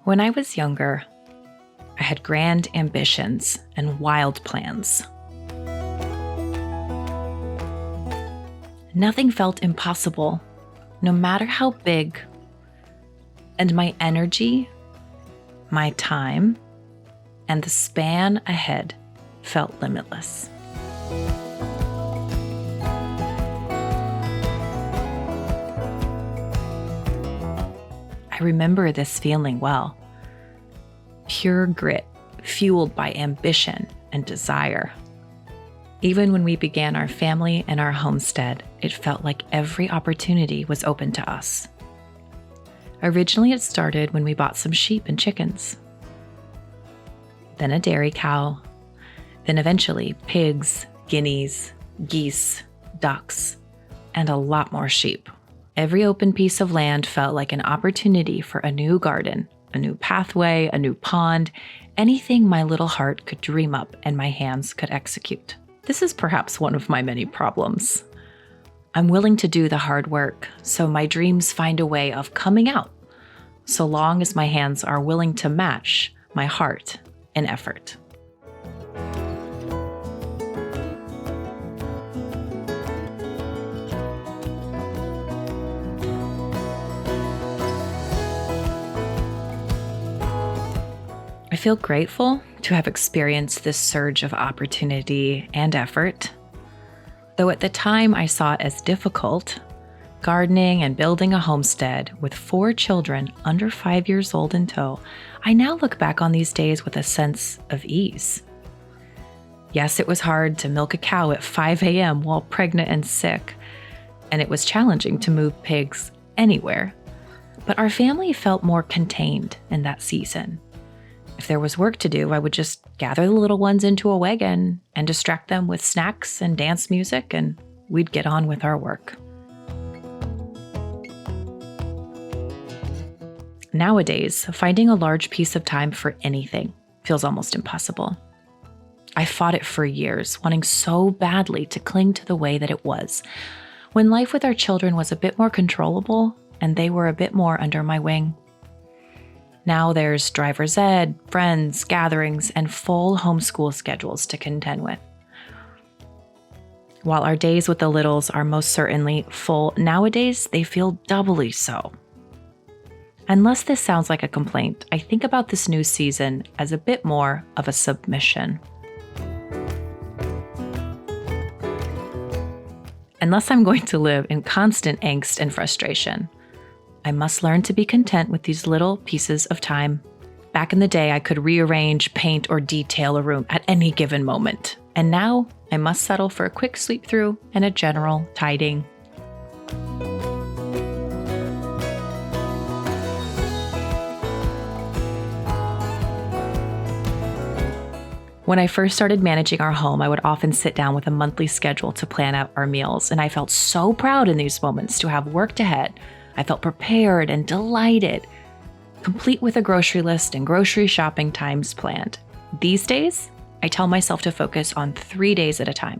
When I was younger, I had grand ambitions and wild plans. Nothing felt impossible, no matter how big, and my energy, my time, and the span ahead felt limitless. I remember this feeling well. Pure grit, fueled by ambition and desire. Even when we began our family and our homestead, it felt like every opportunity was open to us. Originally, it started when we bought some sheep and chickens, then a dairy cow, then eventually pigs, guineas, geese, ducks, and a lot more sheep. Every open piece of land felt like an opportunity for a new garden, a new pathway, a new pond, anything my little heart could dream up and my hands could execute. This is perhaps one of my many problems. I'm willing to do the hard work, so my dreams find a way of coming out, so long as my hands are willing to match my heart and effort. I feel grateful to have experienced this surge of opportunity and effort. Though at the time I saw it as difficult, gardening and building a homestead with 4 children under 5 years old in tow, I now look back on these days with a sense of ease. Yes, it was hard to milk a cow at 5 a.m. while pregnant and sick, and it was challenging to move pigs anywhere. But our family felt more contained in that season. If there was work to do, I would just gather the little ones into a wagon and distract them with snacks and dance music, and we'd get on with our work. Nowadays, finding a large piece of time for anything feels almost impossible. I fought it for years, wanting so badly to cling to the way that it was, when life with our children was a bit more controllable and they were a bit more under my wing. Now there's driver's ed, friends, gatherings, and full homeschool schedules to contend with. While our days with the littles are most certainly full, nowadays they feel doubly so. Unless this sounds like a complaint, I think about this new season as a bit more of a submission. Unless I'm going to live in constant angst and frustration, I must learn to be content with these little pieces of time. Back in the day, I could rearrange, paint, or detail a room at any given moment. And now, I must settle for a quick sweep through and a general tidying. When I first started managing our home, I would often sit down with a monthly schedule to plan out our meals, and I felt so proud in these moments to have worked ahead. I felt prepared and delighted, complete with a grocery list and grocery shopping times planned. These days, I tell myself to focus on 3 days at a time.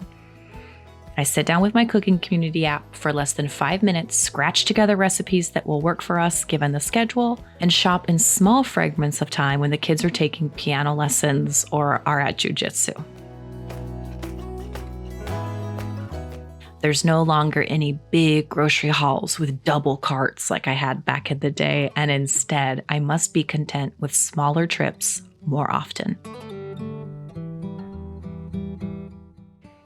I sit down with my cooking community app for less than 5 minutes, scratch together recipes that will work for us given the schedule, and shop in small fragments of time when the kids are taking piano lessons or are at jujitsu. There's no longer any big grocery hauls with double carts like I had back in the day, and instead, I must be content with smaller trips more often.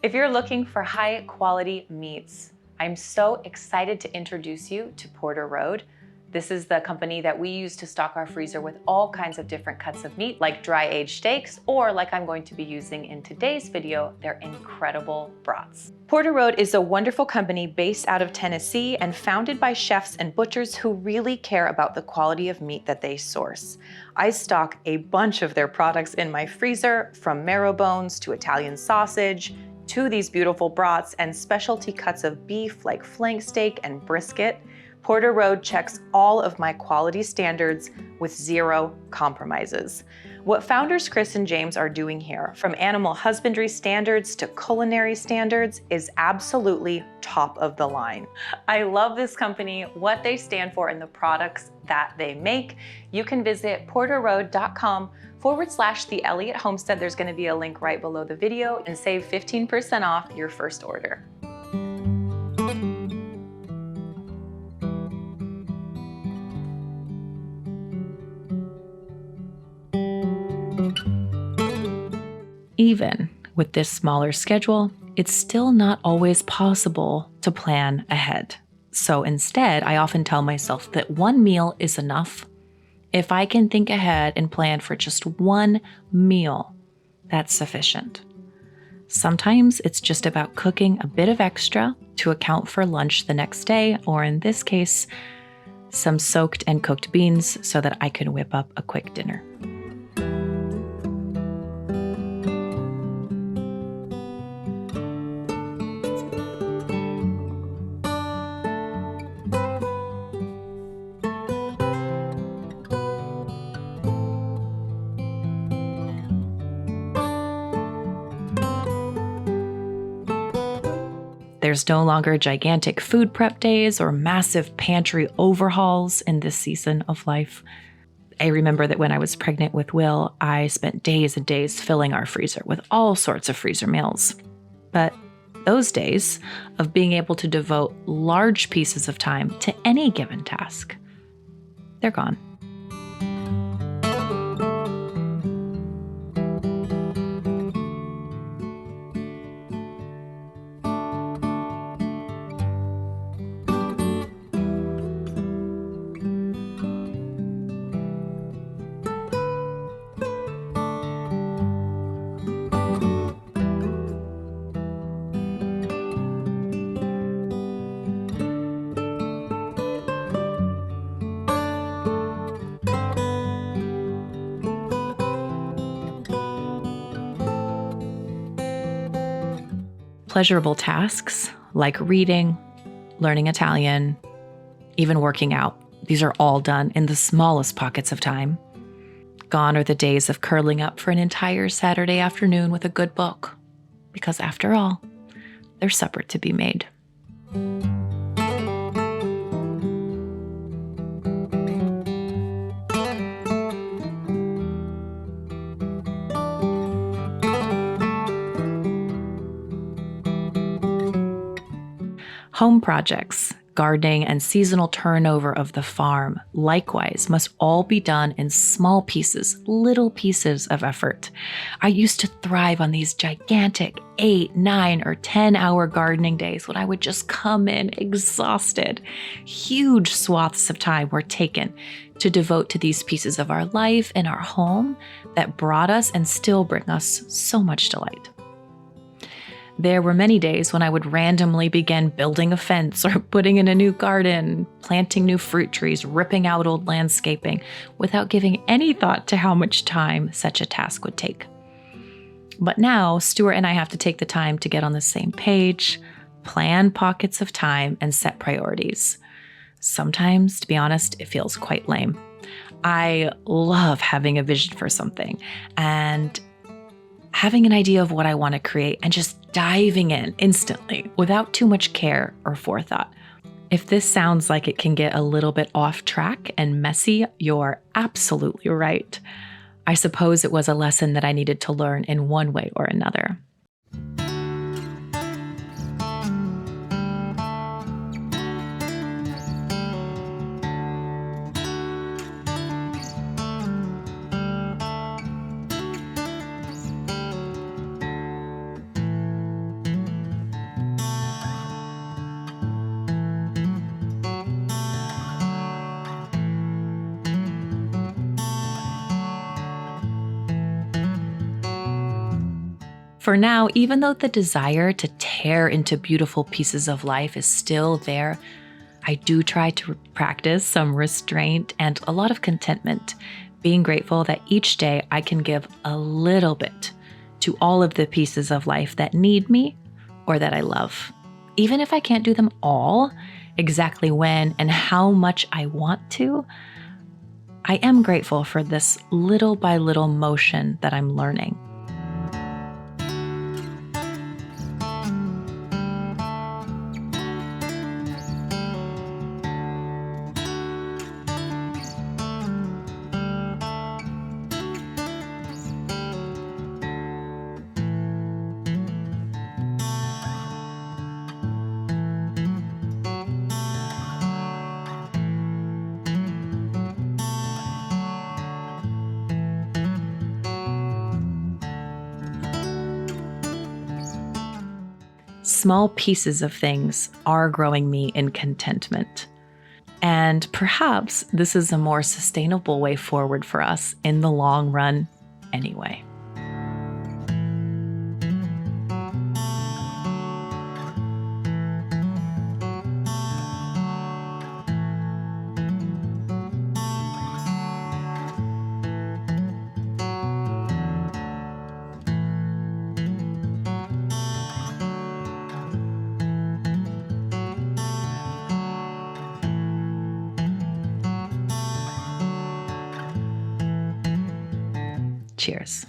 If you're looking for high-quality meats, I'm so excited to introduce you to Porter Road. This is the company that we use to stock our freezer with all kinds of different cuts of meat, like dry-aged steaks, or like I'm going to be using in today's video, their incredible brats. Porter Road is a wonderful company based out of Tennessee and founded by chefs and butchers who really care about the quality of meat that they source. I stock a bunch of their products in my freezer, from marrow bones to Italian sausage, to these beautiful brats and specialty cuts of beef like flank steak and brisket. Porter Road checks all of my quality standards with zero compromises. What founders Chris and James are doing here, from animal husbandry standards to culinary standards, is absolutely top of the line. I love this company, what they stand for, and the products that they make, you can visit porterroad.com/The Elliott Homestead. There's going to be a link right below the video, and save 15% off your first order. Even with this smaller schedule, it's still not always possible to plan ahead. So instead, I often tell myself that one meal is enough. If I can think ahead and plan for just one meal, that's sufficient. Sometimes it's just about cooking a bit of extra to account for lunch the next day, or in this case, some soaked and cooked beans so that I can whip up a quick dinner. There's no longer gigantic food prep days or massive pantry overhauls in this season of life. I remember that when I was pregnant with Will, I spent days and days filling our freezer with all sorts of freezer meals. But those days of being able to devote large pieces of time to any given task, they're gone. Pleasurable tasks like reading, learning Italian, even working out, these are all done in the smallest pockets of time. Gone are the days of curling up for an entire Saturday afternoon with a good book, because after all, there's supper to be made. Home projects, gardening, and seasonal turnover of the farm, likewise, must all be done in small pieces, little pieces of effort. I used to thrive on these gigantic 8, 9, or 10-hour gardening days when I would just come in exhausted. Huge swaths of time were taken to devote to these pieces of our life and our home that brought us and still bring us so much delight. There were many days when I would randomly begin building a fence or putting in a new garden, planting new fruit trees, ripping out old landscaping, without giving any thought to how much time such a task would take. But now, Stuart and I have to take the time to get on the same page, plan pockets of time, and set priorities. Sometimes, to be honest, it feels quite lame. I love having a vision for something and having an idea of what I want to create and just diving in instantly without too much care or forethought. If this sounds like it can get a little bit off track and messy, you're absolutely right. I suppose it was a lesson that I needed to learn in one way or another. For now, even though the desire to tear into beautiful pieces of life is still there, I do try to practice some restraint and a lot of contentment, being grateful that each day I can give a little bit to all of the pieces of life that need me or that I love. Even if I can't do them all, exactly when and how much I want to, I am grateful for this little by little motion that I'm learning. small pieces of things are growing me in contentment. And perhaps this is a more sustainable way forward for us in the long run anyway. Cheers.